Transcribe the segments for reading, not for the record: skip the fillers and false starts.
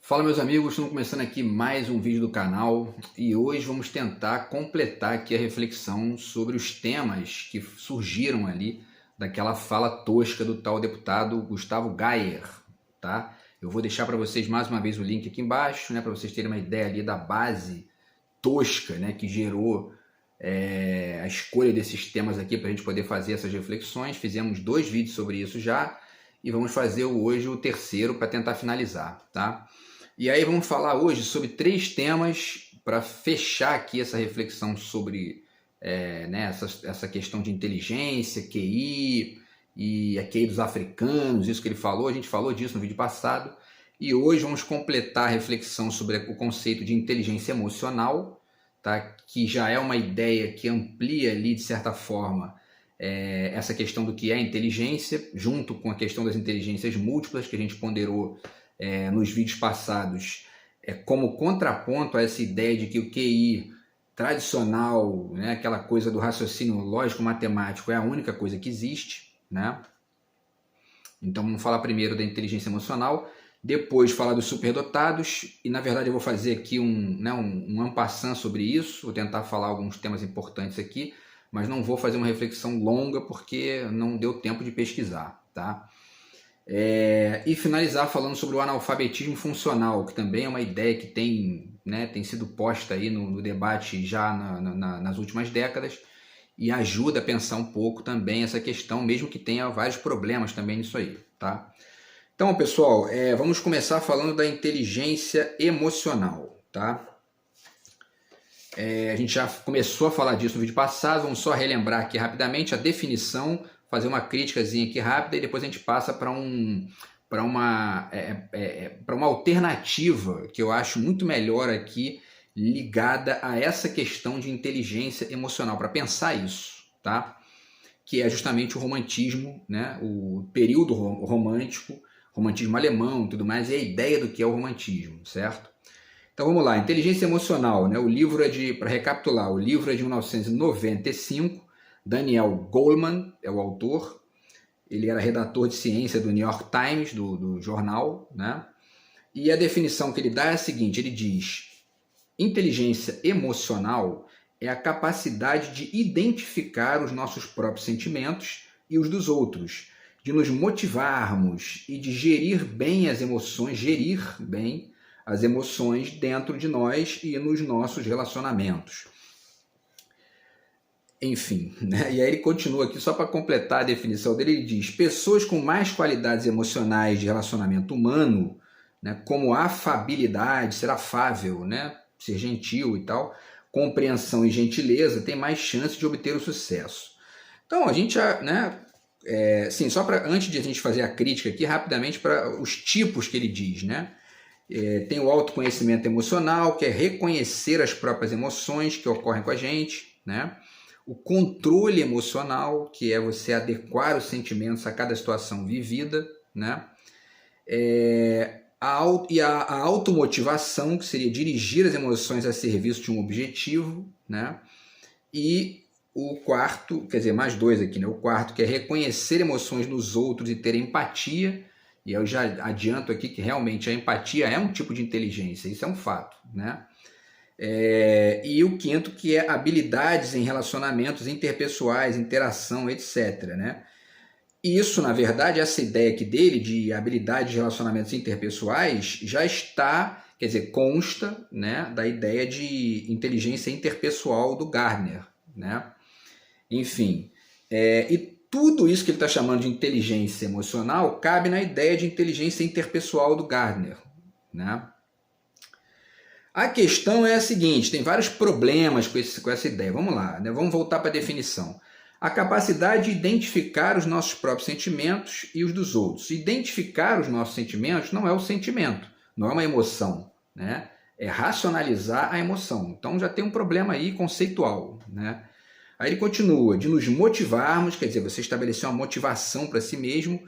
Fala meus amigos, estamos começando aqui mais um vídeo do canal e hoje vamos tentar completar aqui a reflexão sobre os temas que surgiram ali daquela fala tosca do tal deputado Gustavo Gayer, tá? Eu vou deixar para vocês mais uma vez o link aqui embaixo, né, para vocês terem uma ideia ali da base tosca, né, que gerou a escolha desses temas aqui para a gente poder fazer essas reflexões. Fizemos 2 vídeos sobre isso já e vamos fazer hoje o terceiro para tentar finalizar, tá? E aí vamos falar hoje sobre 3 temas para fechar aqui essa reflexão sobre essa questão de inteligência, QI e a QI dos africanos, isso que ele falou, a gente falou disso no vídeo passado. E hoje vamos completar a reflexão sobre o conceito de inteligência emocional, tá? Que já é uma ideia que amplia ali, de certa forma, essa questão do que é inteligência, junto com a questão das inteligências múltiplas que a gente ponderou nos vídeos passados, como contraponto a essa ideia de que o QI tradicional, né, aquela coisa do raciocínio lógico-matemático, é a única coisa que existe, né? Então vamos falar primeiro da inteligência emocional, depois falar dos superdotados, e na verdade eu vou fazer aqui um en passant sobre isso, vou tentar falar alguns temas importantes aqui, mas não vou fazer uma reflexão longa porque não deu tempo de pesquisar, tá? E finalizar falando sobre o analfabetismo funcional, que também é uma ideia que tem sido posta aí no debate já nas últimas décadas e ajuda a pensar um pouco também essa questão, mesmo que tenha vários problemas também nisso aí, tá? Então, pessoal, vamos começar falando da inteligência emocional, tá? A gente já começou a falar disso no vídeo passado, vamos só relembrar aqui rapidamente a definição, fazer uma criticazinha aqui rápida e depois a gente passa para uma alternativa que eu acho muito melhor aqui, ligada a essa questão de inteligência emocional, para pensar isso, tá? Que é justamente o romantismo, né? O período romântico, romantismo alemão e tudo mais, e a ideia do que é o romantismo, certo? Então vamos lá, inteligência emocional, né? O livro para recapitular, o livro é de 1995, Daniel Goleman é o autor, ele era redator de ciência do New York Times, do jornal, né? E a definição que ele dá é a seguinte, ele diz: inteligência emocional é a capacidade de identificar os nossos próprios sentimentos e os dos outros, de nos motivarmos e de gerir bem as emoções dentro de nós e nos nossos relacionamentos. Enfim, né? E aí ele continua aqui, só para completar a definição dele, ele diz: pessoas com mais qualidades emocionais de relacionamento humano, né, como afabilidade, ser afável, né, ser gentil e tal, compreensão e gentileza, têm mais chance de obter o sucesso. Então, a gente já, né, só antes de a gente fazer a crítica aqui, rapidamente, para os tipos que ele diz, né? Tem o autoconhecimento emocional, que é reconhecer as próprias emoções que ocorrem com a gente, né? O controle emocional, que é você adequar os sentimentos a cada situação vivida, né? A automotivação, que seria dirigir as emoções a serviço de um objetivo, né? E o quarto, quer dizer, mais 2 aqui, né? O quarto, que é reconhecer emoções nos outros e ter empatia, e eu já adianto aqui que realmente a empatia é um tipo de inteligência, isso é um fato, né? E o quinto, que é habilidades em relacionamentos interpessoais, interação, etc., né? Isso, na verdade, essa ideia aqui dele de habilidades de relacionamentos interpessoais já está, quer dizer, consta, né, da ideia de inteligência interpessoal do Gardner, né? Enfim, e tudo isso que ele está chamando de inteligência emocional cabe na ideia de inteligência interpessoal do Gardner, né? A questão é a seguinte, tem vários problemas com essa ideia. Vamos lá, né? Vamos voltar para a definição. A capacidade de identificar os nossos próprios sentimentos e os dos outros. Identificar os nossos sentimentos não é o sentimento, não é uma emoção, né? É racionalizar a emoção. Então já tem um problema aí conceitual, né? Aí ele continua, de nos motivarmos, quer dizer, você estabelecer uma motivação para si mesmo,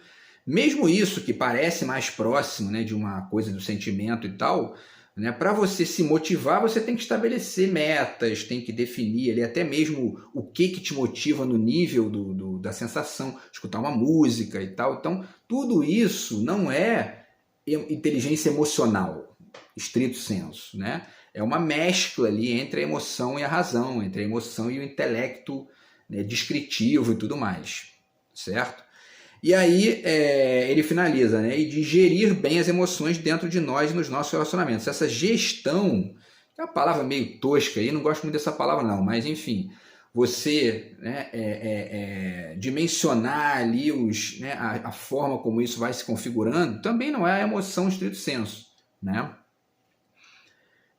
mesmo isso que parece mais próximo, né, de uma coisa do sentimento e tal, né, para você se motivar, você tem que estabelecer metas, tem que definir ali até mesmo o que te motiva no nível da sensação, escutar uma música e tal. Então, tudo isso não é inteligência emocional, estrito senso, né? É uma mescla ali entre a emoção e a razão, entre a emoção e o intelecto, né, descritivo e tudo mais, certo? E aí ele finaliza, né? E de gerir bem as emoções dentro de nós e nos nossos relacionamentos. Essa gestão, é uma palavra meio tosca aí, não gosto muito dessa palavra não, mas enfim, você, né, dimensionar ali né, a forma como isso vai se configurando, também não é a emoção estrito senso, né?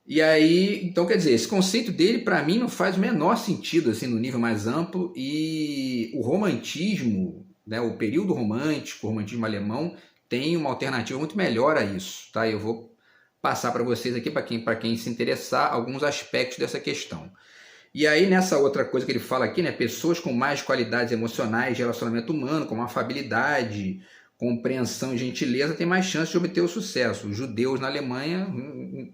E aí, então quer dizer, esse conceito dele para mim não faz o menor sentido assim no nível mais amplo, e o romantismo, né, o período romântico, o romantismo alemão tem uma alternativa muito melhor a isso, tá? Eu vou passar para vocês aqui, para quem se interessar, alguns aspectos dessa questão. E aí nessa outra coisa que ele fala aqui, né, pessoas com mais qualidades emocionais de relacionamento humano, como afabilidade, compreensão e gentileza, têm mais chance de obter o sucesso. Os judeus na Alemanha,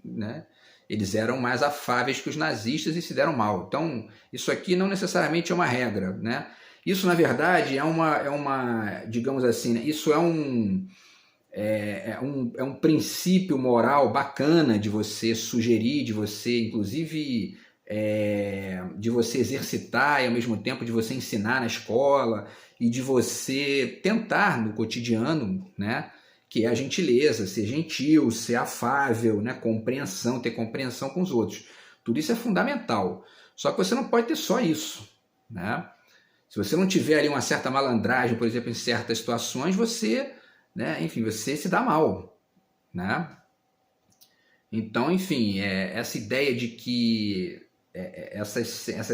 né, eles eram mais afáveis que os nazistas e se deram mal. Então, isso aqui não necessariamente é uma regra, né? Isso, na verdade, é uma digamos assim, né? Isso é um princípio moral bacana de você sugerir, de você, inclusive, de você exercitar e, ao mesmo tempo, de você ensinar na escola e de você tentar, no cotidiano, né? Que é a gentileza, ser gentil, ser afável, né? Compreensão, ter compreensão com os outros. Tudo isso é fundamental. Só que você não pode ter só isso, né? Se você não tiver ali uma certa malandragem, por exemplo, em certas situações, você, né, enfim, você se dá mal, né? Então, enfim, essa ideia de que essas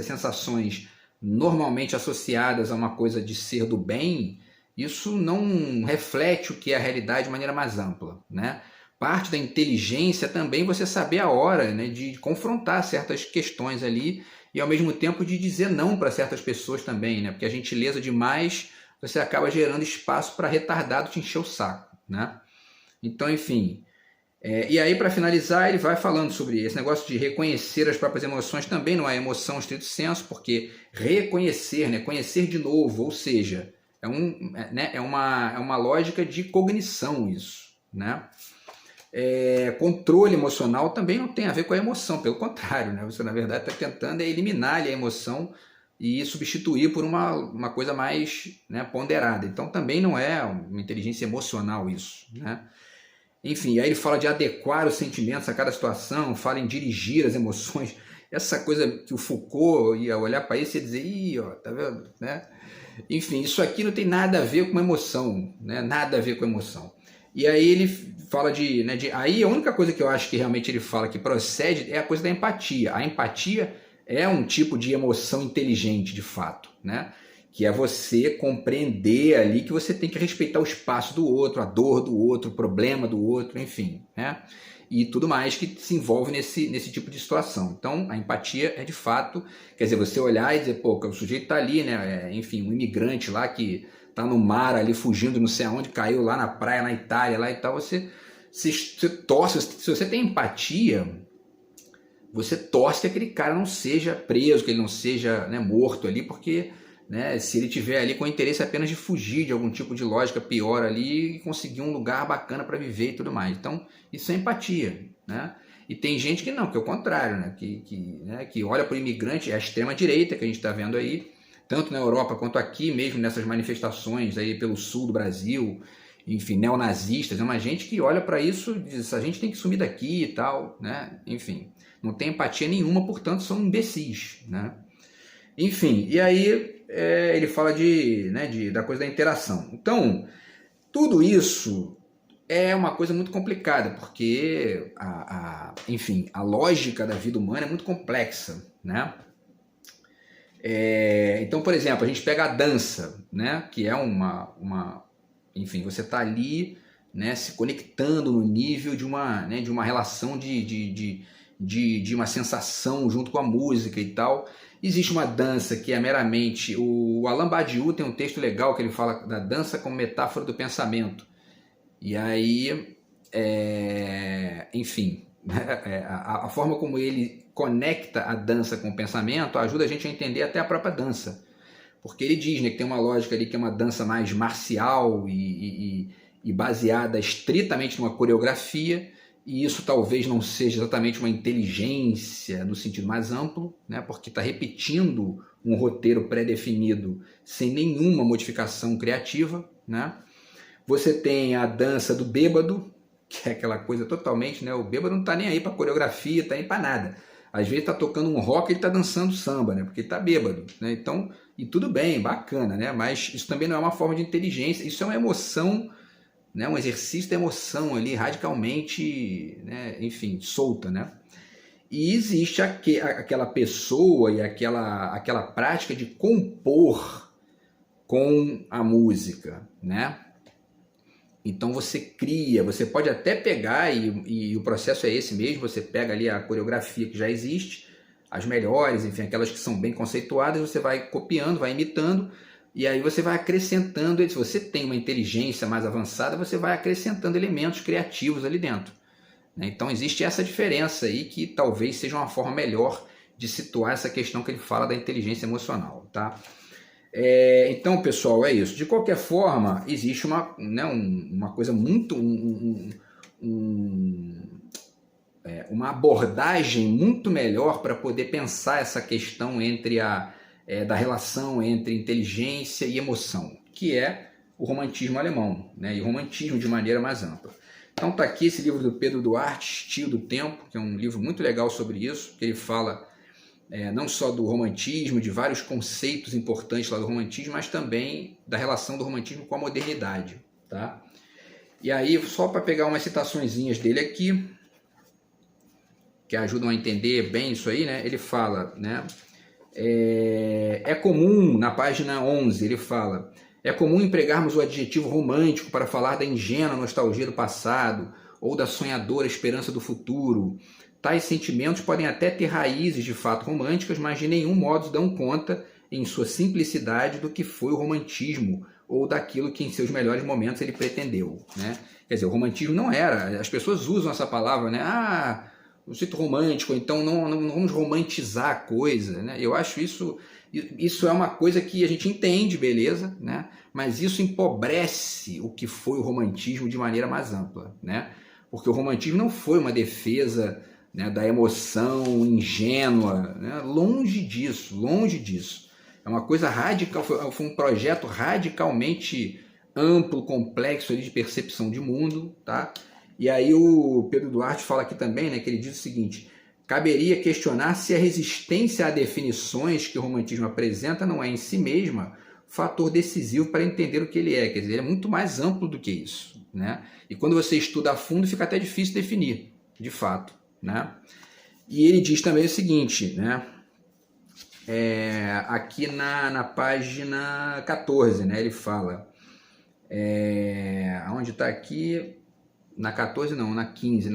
sensações normalmente associadas a uma coisa de ser do bem, isso não reflete o que é a realidade de maneira mais ampla, né? Parte da inteligência também você saber a hora, né, de confrontar certas questões ali e ao mesmo tempo de dizer não para certas pessoas também, né? Porque a gentileza demais você acaba gerando espaço para retardado te encher o saco, né? Então, enfim. E aí, para finalizar, ele vai falando sobre esse negócio de reconhecer as próprias emoções. Também não é emoção estrito senso, porque reconhecer, né, conhecer de novo, ou seja, é uma lógica de cognição isso, né? Controle emocional também não tem a ver com a emoção, pelo contrário, né? Você na verdade está tentando eliminar ali a emoção e substituir por uma coisa mais, né, ponderada. Então também não é uma inteligência emocional isso, né? Enfim, aí ele fala de adequar os sentimentos a cada situação, fala em dirigir as emoções. Essa coisa que o Foucault ia olhar para isso e ia dizer, ih, ó, tá vendo, né? Enfim, isso aqui não tem nada a ver com emoção, né? Nada a ver com emoção. E aí ele fala aí a única coisa que eu acho que realmente ele fala que procede é a coisa da empatia. A empatia é um tipo de emoção inteligente, de fato, né? Que é você compreender ali que você tem que respeitar o espaço do outro, a dor do outro, o problema do outro, enfim, né? E tudo mais que se envolve nesse tipo de situação. Então, a empatia é de fato, quer dizer, você olhar e dizer, pô, o sujeito tá ali, né? Enfim, um imigrante lá que tá no mar ali fugindo, não sei aonde, caiu lá na praia, na Itália, lá e tal, você torce, se você tem empatia, você torce que aquele cara não seja preso, que ele não seja, né, morto ali, porque, né, se ele tiver ali com interesse apenas de fugir de algum tipo de lógica pior ali e conseguir um lugar bacana para viver e tudo mais. Então, isso é empatia, né? E tem gente que não, que é o contrário, né? Que olha para o imigrante, é a extrema-direita que a gente está vendo aí, tanto na Europa quanto aqui mesmo, nessas manifestações aí pelo sul do Brasil, enfim, neonazistas, é uma gente que olha para isso e diz, a gente tem que sumir daqui e tal, né? Enfim, não tem empatia nenhuma, portanto são imbecis, né? Enfim, e aí ele fala da coisa da interação. Então, tudo isso é uma coisa muito complicada, porque enfim, a lógica da vida humana é muito complexa, né? Então, por exemplo, a gente pega a dança, né? Que é enfim, você está ali, né, se conectando no nível de uma relação de uma sensação junto com a música e tal. Existe uma dança que é meramente... O Alain Badiou tem um texto legal que ele fala da dança como metáfora do pensamento. E aí, enfim, a forma como ele conecta a dança com o pensamento ajuda a gente a entender até a própria dança. Porque ele diz, né, que tem uma lógica ali que é uma dança mais marcial e baseada estritamente numa coreografia, e isso talvez não seja exatamente uma inteligência no sentido mais amplo, né? Porque está repetindo um roteiro pré-definido sem nenhuma modificação criativa, né? Você tem a dança do bêbado, que é aquela coisa totalmente, né? O bêbado não está nem aí para coreografia, está nem para nada. Às vezes está tocando um rock e ele está dançando samba, né? Porque ele está bêbado, né? Então, e tudo bem, bacana, né? Mas isso também não é uma forma de inteligência, isso é uma emoção, né? Um exercício de emoção ali radicalmente, né? Enfim, solta, né? E existe aquela pessoa e aquela prática de compor com a música, né? Então você cria, você pode até pegar, e o processo é esse mesmo, você pega ali a coreografia que já existe, as melhores, enfim, aquelas que são bem conceituadas, você vai copiando, vai imitando, e aí você vai acrescentando, se você tem uma inteligência mais avançada, você vai acrescentando elementos criativos ali dentro. Então existe essa diferença aí que talvez seja uma forma melhor de situar essa questão que ele fala da inteligência emocional, tá? Então, pessoal, é isso. De qualquer forma, existe uma coisa muito... uma abordagem muito melhor para poder pensar essa questão da relação entre inteligência e emoção, que é o romantismo alemão, né? E o romantismo de maneira mais ampla. Então está aqui esse livro do Pedro Duarte, Estio do Tempo, que é um livro muito legal sobre isso, que ele fala não só do romantismo, de vários conceitos importantes lá do romantismo, mas também da relação do romantismo com a modernidade, tá? E aí, só para pegar umas citaçõezinhas dele aqui, que ajudam a entender bem isso aí, né? Ele fala, né? É comum, na página 11, ele fala: é comum empregarmos o adjetivo romântico para falar da ingênua nostalgia do passado ou da sonhadora esperança do futuro. Tais sentimentos podem até ter raízes de fato românticas, mas de nenhum modo dão conta, em sua simplicidade, do que foi o romantismo ou daquilo que em seus melhores momentos ele pretendeu, né? Quer dizer, o romantismo não era... As pessoas usam essa palavra, né? Ah, o sítio romântico, então não vamos romantizar a coisa, né? Eu acho isso é uma coisa que a gente entende, beleza, né? Mas isso empobrece o que foi o romantismo de maneira mais ampla, né? Porque o romantismo não foi uma defesa, né, da emoção ingênua, né? Longe disso, longe disso. É uma coisa radical, foi um projeto radicalmente amplo, complexo ali de percepção de mundo, tá? E aí o Pedro Duarte fala aqui também, né, que ele diz o seguinte: caberia questionar se a resistência a definições que o romantismo apresenta não é em si mesma fator decisivo para entender o que ele é. Quer dizer, ele é muito mais amplo do que isso, né? E quando você estuda a fundo, fica até difícil definir, de fato, né? E ele diz também o seguinte, né? Aqui na página 14, né? Ele fala... onde está aqui? Na 14 não, na 15,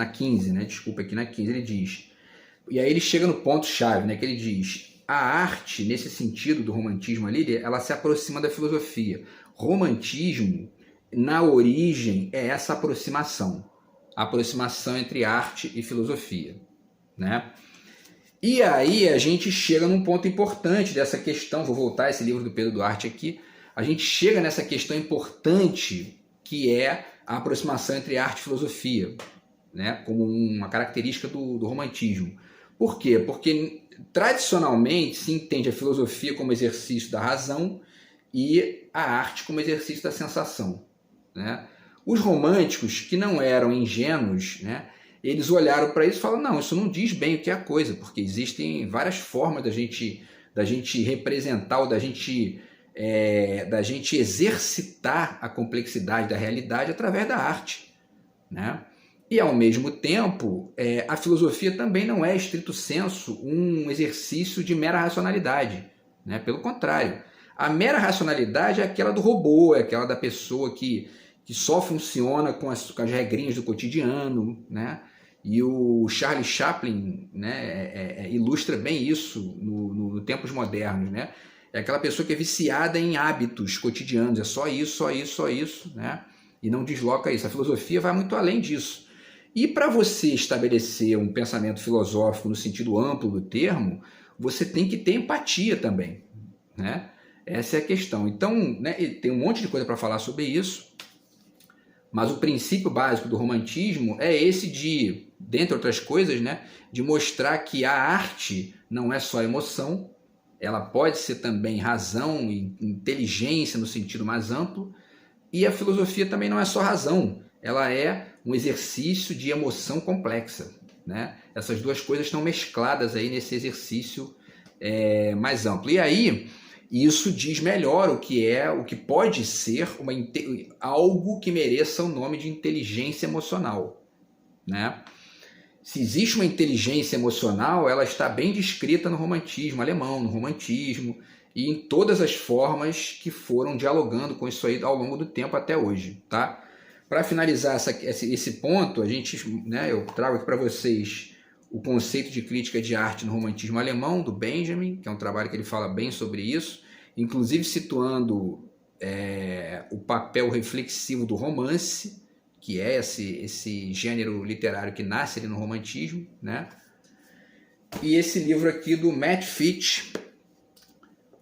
né? Desculpa, aqui na 15 ele diz... E aí ele chega no ponto-chave, né? Que ele diz: a arte, nesse sentido do romantismo ali, ela se aproxima da filosofia. Romantismo, na origem, é essa aproximação. A aproximação entre arte e filosofia, né? E aí a gente chega num ponto importante dessa questão, vou voltar a esse livro do Pedro Duarte aqui, a gente chega nessa questão importante que é a aproximação entre arte e filosofia, né? Como uma característica do romantismo. Por quê? Porque tradicionalmente se entende a filosofia como exercício da razão e a arte como exercício da sensação, né? Os românticos, que não eram ingênuos, né, eles olharam para isso e falaram: não, isso não diz bem o que é a coisa, porque existem várias formas da gente representar ou da gente exercitar a complexidade da realidade através da arte, né? E, ao mesmo tempo, a filosofia também não é, estrito sensu, um exercício de mera racionalidade, né? Pelo contrário, a mera racionalidade é aquela do robô, é aquela da pessoa que só funciona com as regrinhas do cotidiano, né? E o Charlie Chaplin, né, ilustra bem isso no tempos modernos, né? É aquela pessoa que é viciada em hábitos cotidianos, é só isso, né? E não desloca isso. A filosofia vai muito além disso. E para você estabelecer um pensamento filosófico no sentido amplo do termo, você tem que ter empatia também, né? Essa é a questão. Então, né, tem um monte de coisa para falar sobre isso, Mas o princípio básico do romantismo é esse de, dentre outras coisas, né, de mostrar que a arte não é só emoção, ela pode ser também razão e inteligência no sentido mais amplo, e a filosofia também não é só razão, ela é um exercício de emoção complexa, né? Essas duas coisas estão mescladas aí nesse exercício mais amplo. E aí, isso diz melhor o que pode ser algo que mereça o nome de inteligência emocional, né? Se existe uma inteligência emocional, ela está bem descrita no romantismo alemão, no romantismo e em todas as formas que foram dialogando com isso aí ao longo do tempo até hoje, tá? Para finalizar esse ponto, eu trago aqui para vocês o conceito de crítica de arte no romantismo alemão, do Benjamin, que é um trabalho que ele fala bem sobre isso, inclusive situando o papel reflexivo do romance, que é esse gênero literário que nasce ali no romantismo, né? E esse livro aqui do Matt Fitch,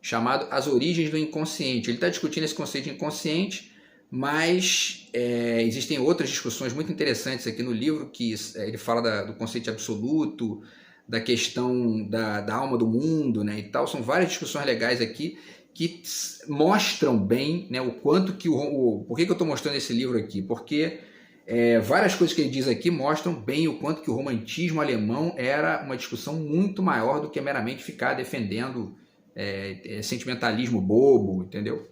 chamado As Origens do Inconsciente. Ele está discutindo esse conceito de inconsciente, mas existem outras discussões muito interessantes aqui no livro, que ele fala do conceito de absoluto, da questão da alma do mundo, né, e tal. São várias discussões legais aqui que mostram bem, né, o quanto que por que eu estou mostrando esse livro aqui? Porque várias coisas que ele diz aqui mostram bem o quanto que o romantismo alemão era uma discussão muito maior do que meramente ficar defendendo sentimentalismo bobo, entendeu?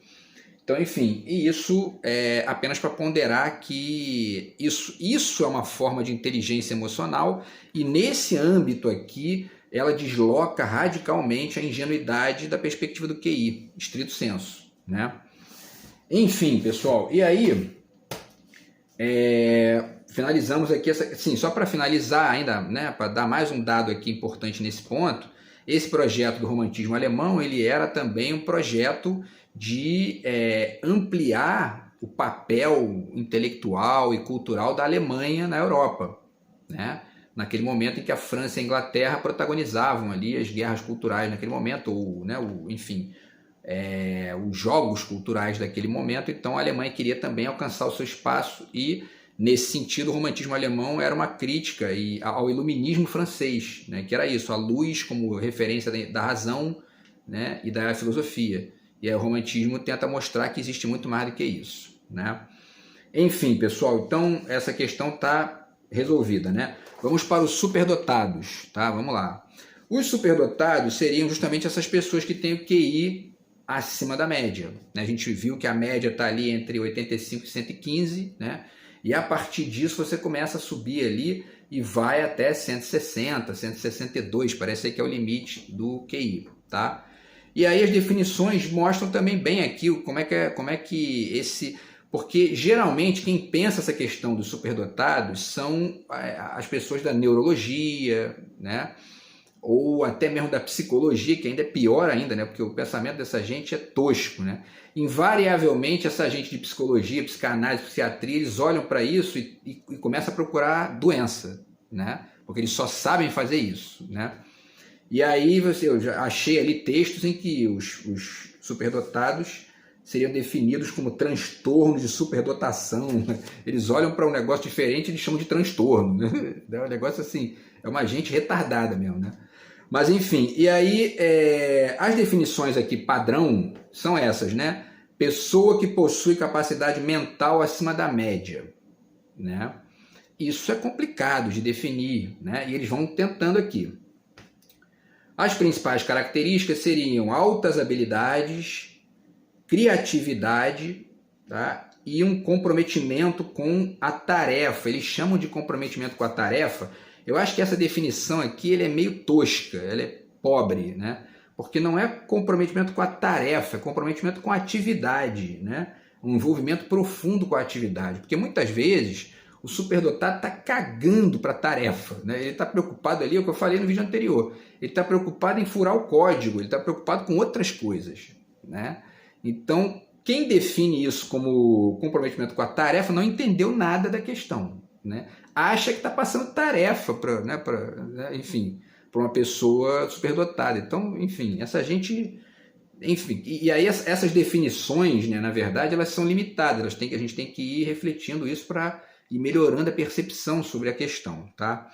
Então, enfim, e isso é apenas para ponderar que isso é uma forma de inteligência emocional, e nesse âmbito aqui ela desloca radicalmente a ingenuidade da perspectiva do QI, estrito sensu, né? Enfim, pessoal, e aí finalizamos aqui só para finalizar ainda, né, para dar mais um dado aqui importante nesse ponto. Esse projeto do romantismo alemão, ele era também um projeto de ampliar o papel intelectual e cultural da Alemanha na Europa, né? Naquele momento em que a França e a Inglaterra protagonizavam ali as guerras culturais naquele momento, ou, né, os jogos culturais daquele momento. Então a Alemanha queria também alcançar o seu espaço, e nesse sentido o romantismo alemão era uma crítica ao iluminismo francês, né, que era isso, a luz como referência da razão, né, e da filosofia. E aí o romantismo tenta mostrar que existe muito mais do que isso, né? Enfim, pessoal, então essa questão está resolvida, né? Vamos para os superdotados, tá? Vamos lá. Os superdotados seriam justamente essas pessoas que têm o QI acima da média, né? A gente viu que a média está ali entre 85 e 115, né? E a partir disso você começa a subir ali e vai até 160, 162, parece que é o limite do QI, tá? E aí as definições mostram também bem aqui como é que esse... Porque geralmente quem pensa essa questão dos superdotados são as pessoas da neurologia, né? Ou até mesmo da psicologia, que ainda é pior ainda, né? Porque o pensamento dessa gente é tosco, né? Invariavelmente essa gente de psicologia, psicanálise, psiquiatria, eles olham para isso e começam a procurar doença, né? Porque eles só sabem fazer isso, né? E aí eu já achei ali textos em que os superdotados seriam definidos como transtorno de superdotação. Eles olham para um negócio diferente e eles chamam de transtorno, né? É um negócio assim, é uma gente retardada mesmo, né? Mas enfim, e aí as definições aqui padrão são essas, né? Pessoa que possui capacidade mental acima da média, né? Isso é complicado de definir, né? E eles vão tentando aqui. As principais características seriam altas habilidades, criatividade, tá? E um comprometimento com a tarefa. Eles chamam de comprometimento com a tarefa. Eu acho que essa definição aqui é meio tosca, ela é pobre, né? Porque não é comprometimento com a tarefa, é comprometimento com a atividade, né? Um envolvimento profundo com a atividade. Porque muitas vezes o superdotado está cagando para a tarefa, né? Ele está preocupado ali, é o que eu falei no vídeo anterior, ele está preocupado em furar o código, ele está preocupado com outras coisas, né? Então, quem define isso como comprometimento com a tarefa não entendeu nada da questão, né? Acha que está passando tarefa para uma pessoa superdotada. Então, enfim, essa gente enfim, e aí essas definições, né, na verdade, elas são limitadas, a gente tem que ir refletindo isso para ir melhorando a percepção sobre a questão, tá?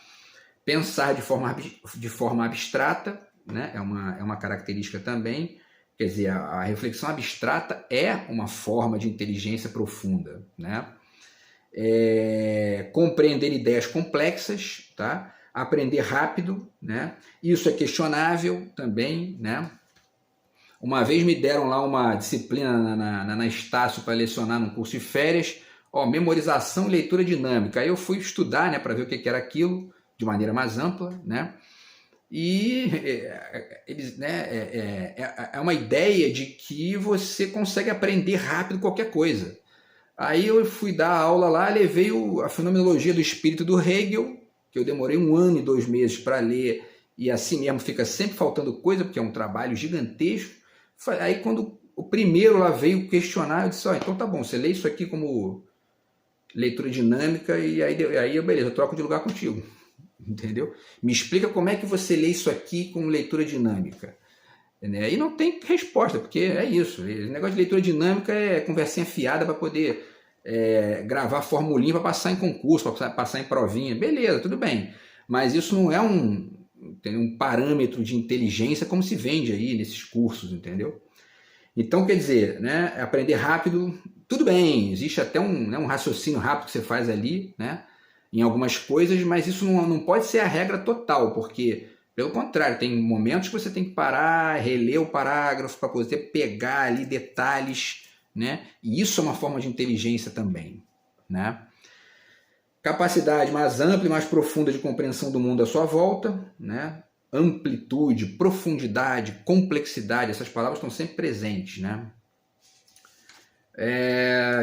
Pensar de forma abstrata, né, é uma característica também, quer dizer, a reflexão abstrata é uma forma de inteligência profunda, né? Compreender ideias complexas, tá? Aprender rápido, né? Isso é questionável também, né? Uma vez me deram lá uma disciplina na Estácio para lecionar num curso de férias, memorização e leitura dinâmica. Aí eu fui estudar, né, para ver o que era aquilo, de maneira mais ampla, né? E eles, né, é uma ideia de que você consegue aprender rápido qualquer coisa. Aí eu fui dar aula lá, levei a Fenomenologia do Espírito do Hegel, que eu demorei 1 ano e 2 meses para ler, e assim mesmo fica sempre faltando coisa, porque é um trabalho gigantesco. Aí quando o primeiro lá veio questionar, eu disse, então tá bom, você lê isso aqui como leitura dinâmica, e aí beleza, eu troco de lugar contigo. Entendeu? Me explica como é que você lê isso aqui com leitura dinâmica. E não tem resposta, porque é isso. O negócio de leitura dinâmica é conversinha fiada para poder gravar formulinha para passar em concurso, para passar em provinha. Beleza, tudo bem. Mas isso não é um parâmetro de inteligência como se vende aí nesses cursos, entendeu? Então, quer dizer, né, aprender rápido, tudo bem, existe até um raciocínio rápido que você faz ali, né, em algumas coisas, mas isso não pode ser a regra total, porque, pelo contrário, tem momentos que você tem que parar, reler o parágrafo para poder pegar ali detalhes, né, e isso é uma forma de inteligência também, né. Capacidade mais ampla e mais profunda de compreensão do mundo à sua volta, né, amplitude, profundidade, complexidade, essas palavras estão sempre presentes, né?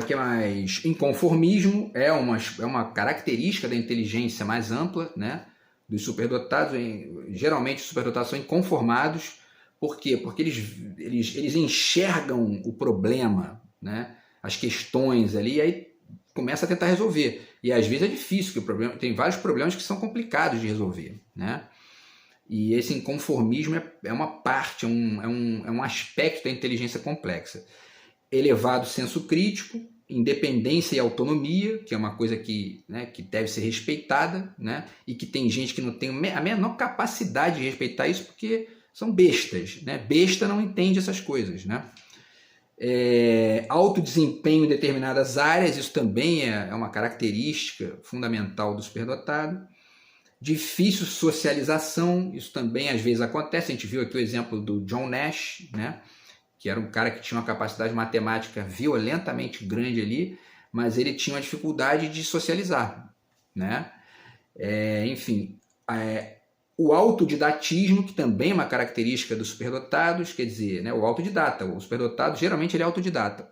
Que mais? Inconformismo é uma característica da inteligência mais ampla, né? Dos superdotados. Geralmente os superdotados são inconformados. Por quê? Porque eles enxergam o problema, né? As questões ali, e aí começa a tentar resolver. E às vezes é difícil, porque tem vários problemas que são complicados de resolver, né? E esse inconformismo é uma parte, é um aspecto da inteligência complexa. Elevado senso crítico, independência e autonomia, que é uma coisa que deve ser respeitada, né? E que tem gente que não tem a menor capacidade de respeitar isso porque são bestas, né? Besta não entende essas coisas, né? Alto desempenho em determinadas áreas, isso também é uma característica fundamental do superdotado. Difícil socialização, isso também às vezes acontece. A gente viu aqui o exemplo do John Nash, né? Que era um cara que tinha uma capacidade matemática violentamente grande ali, mas ele tinha uma dificuldade de socializar, né? Enfim, o autodidatismo, que também é uma característica dos superdotados, quer dizer, né, o autodidata, o superdotado geralmente ele é autodidata,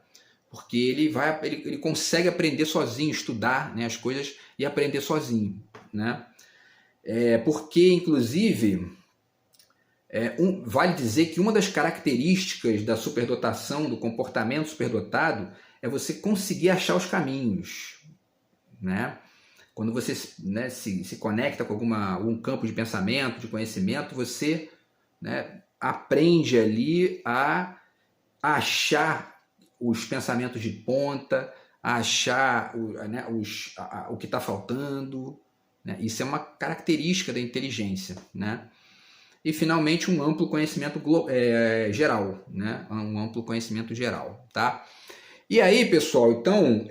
porque ele consegue aprender sozinho, estudar, né, as coisas e aprender sozinho, né? Porque, inclusive, vale dizer que uma das características da superdotação, do comportamento superdotado, é você conseguir achar os caminhos, né? Quando você, né, se conecta com algum campo de pensamento, de conhecimento, você, né, aprende ali a achar os pensamentos de ponta, a achar o que está faltando, né? Isso é uma característica da inteligência, né? E, finalmente, um amplo conhecimento geral, né? Um amplo conhecimento geral, tá? E aí, pessoal, então,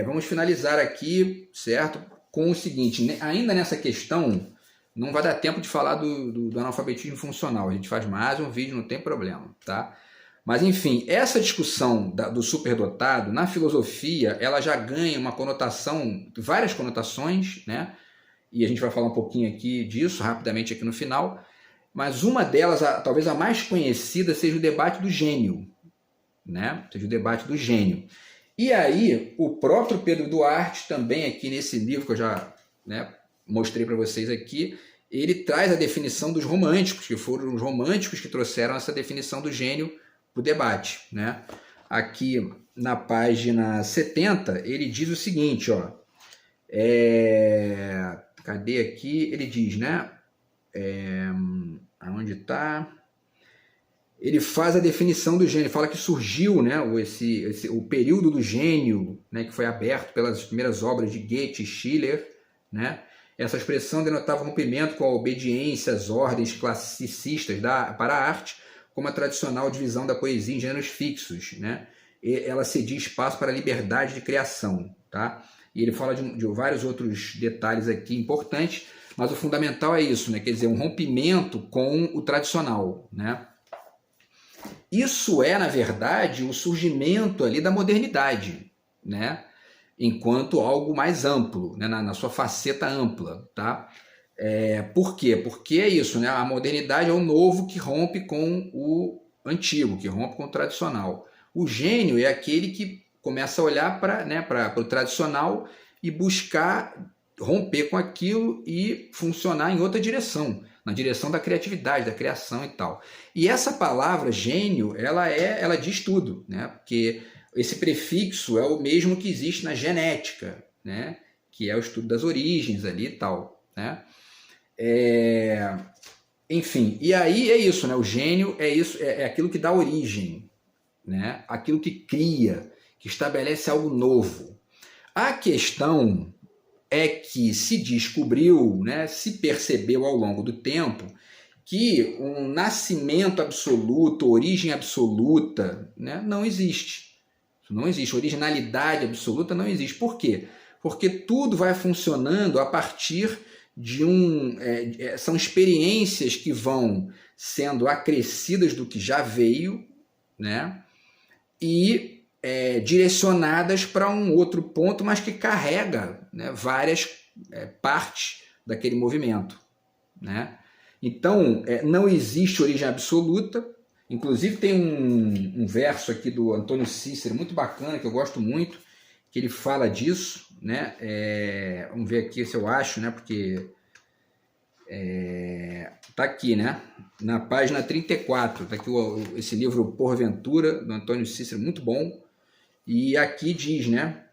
vamos finalizar aqui, certo? Com o seguinte, ainda nessa questão, não vai dar tempo de falar do analfabetismo funcional. A gente faz mais um vídeo, não tem problema, tá? Mas, enfim, essa discussão do superdotado, na filosofia, ela já ganha uma conotação, várias conotações, né? E a gente vai falar um pouquinho aqui disso, rapidamente aqui no final. Mas uma delas, talvez a mais conhecida, seja o debate do gênio, né? Seja o debate do gênio. E aí, o próprio Pedro Duarte, também aqui nesse livro que eu já, né, mostrei para vocês aqui, ele traz a definição dos românticos, que foram os românticos que trouxeram essa definição do gênio para o debate, né? Aqui na página 70, ele diz o seguinte, ó. Cadê aqui? Ele diz, né? Aonde está? ele faz a definição do gênio, fala que surgiu, né, o período do gênio, né, que foi aberto pelas primeiras obras de Goethe e Schiller, né? Essa expressão denotava rompimento com a obediência às ordens classicistas para a arte, como a tradicional divisão da poesia em gêneros fixos, né? E ela cedia espaço para a liberdade de criação, tá? E ele fala de vários outros detalhes aqui importantes, mas o fundamental é isso, né? Quer dizer, um rompimento com o tradicional, né? Isso é, na verdade, o surgimento ali da modernidade, né? Enquanto algo mais amplo, né? na sua faceta ampla, tá? Por quê? Porque é isso, né? A modernidade é o novo que rompe com o antigo, que rompe com o tradicional. O gênio é aquele que começa a olhar para o tradicional e buscar romper com aquilo e funcionar em outra direção, na direção da criatividade, da criação e tal. E essa palavra gênio, ela diz tudo, né? Porque esse prefixo é o mesmo que existe na genética, né? Que é o estudo das origens ali e tal, né? Enfim, e aí é isso, né? O gênio é isso, é aquilo que dá origem, né? Aquilo que cria, que estabelece algo novo. A questão é que se descobriu, né, se percebeu ao longo do tempo que um nascimento absoluto, origem absoluta, né, não existe. Não existe. Originalidade absoluta não existe. Por quê? Porque tudo vai funcionando a partir de são experiências que vão sendo acrescidas do que já veio, né, e direcionadas para um outro ponto, mas que carrega, né, várias partes daquele movimento, né? Então, não existe origem absoluta. Inclusive tem um verso aqui do Antônio Cícero muito bacana, que eu gosto muito, que ele fala disso, né? Vamos ver aqui se eu acho, né? Porque tá aqui, né? Na página 34, tá aqui esse livro Porventura, do Antônio Cícero, muito bom. E aqui diz, né?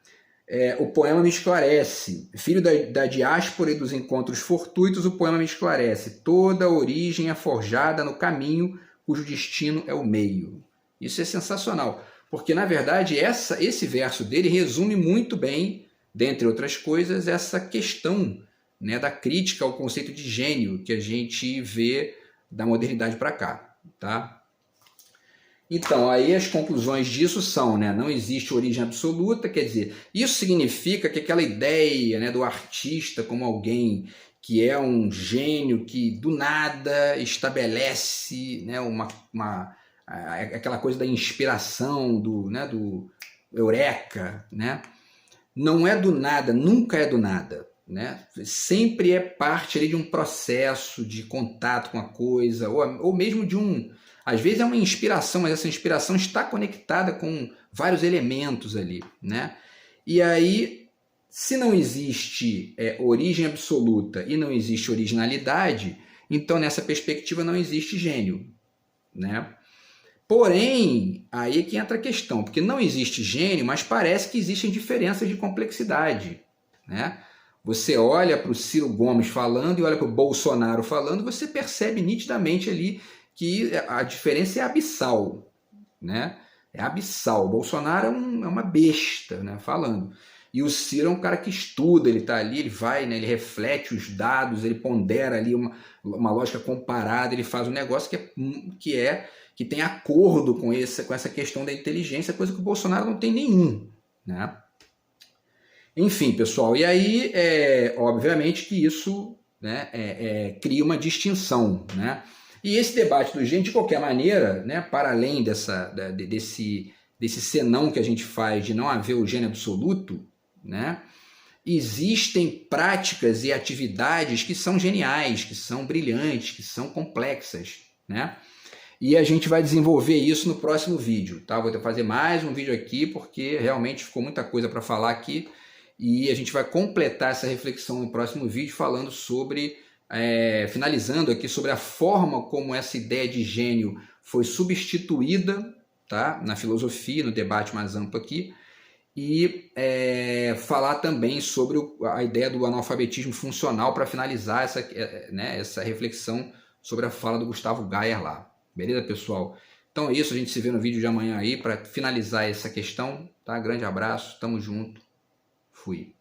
O poema me esclarece. Filho da diáspora e dos encontros fortuitos, o poema me esclarece. Toda a origem é forjada no caminho, cujo destino é o meio. Isso é sensacional, porque, na verdade, esse verso dele resume muito bem, dentre outras coisas, essa questão, né, da crítica ao conceito de gênio que a gente vê da modernidade para cá, tá? Então, aí as conclusões disso são, né, não existe origem absoluta, quer dizer, isso significa que aquela ideia, né, do artista como alguém que é um gênio que do nada estabelece, né, aquela coisa da inspiração, do eureka, né, não é do nada, nunca é do nada, né, sempre é parte ali de um processo de contato com a coisa, ou mesmo às vezes é uma inspiração, mas essa inspiração está conectada com vários elementos ali, né? E aí, se não existe origem absoluta e não existe originalidade, então nessa perspectiva não existe gênio, né? Porém, aí é que entra a questão, porque não existe gênio, mas parece que existem diferenças de complexidade, né? Você olha para o Ciro Gomes falando e olha para o Bolsonaro falando, você percebe nitidamente ali que a diferença é abissal, né? É abissal. O Bolsonaro é uma besta, né? Falando. E o Ciro é um cara que estuda, ele está ali, ele vai, né? Ele reflete os dados, ele pondera ali uma lógica comparada, ele faz um negócio que tem acordo com essa questão da inteligência, coisa que o Bolsonaro não tem nenhum, né? Enfim, pessoal, e aí, obviamente que isso, né, cria uma distinção, né? E esse debate do gênio, de qualquer maneira, né, para além desse senão que a gente faz de não haver o gênio absoluto, né, existem práticas e atividades que são geniais, que são brilhantes, que são complexas, né? E a gente vai desenvolver isso no próximo vídeo, tá? Vou fazer mais um vídeo aqui, porque realmente ficou muita coisa para falar aqui, e a gente vai completar essa reflexão no próximo vídeo falando sobre... finalizando aqui sobre a forma como essa ideia de gênio foi substituída, tá, na filosofia, no debate mais amplo aqui, e falar também sobre a ideia do analfabetismo funcional para finalizar essa reflexão sobre a fala do Gustavo Gayer lá. Beleza, pessoal? Então é isso, a gente se vê no vídeo de amanhã aí para finalizar essa questão, tá? Grande abraço, tamo junto, fui.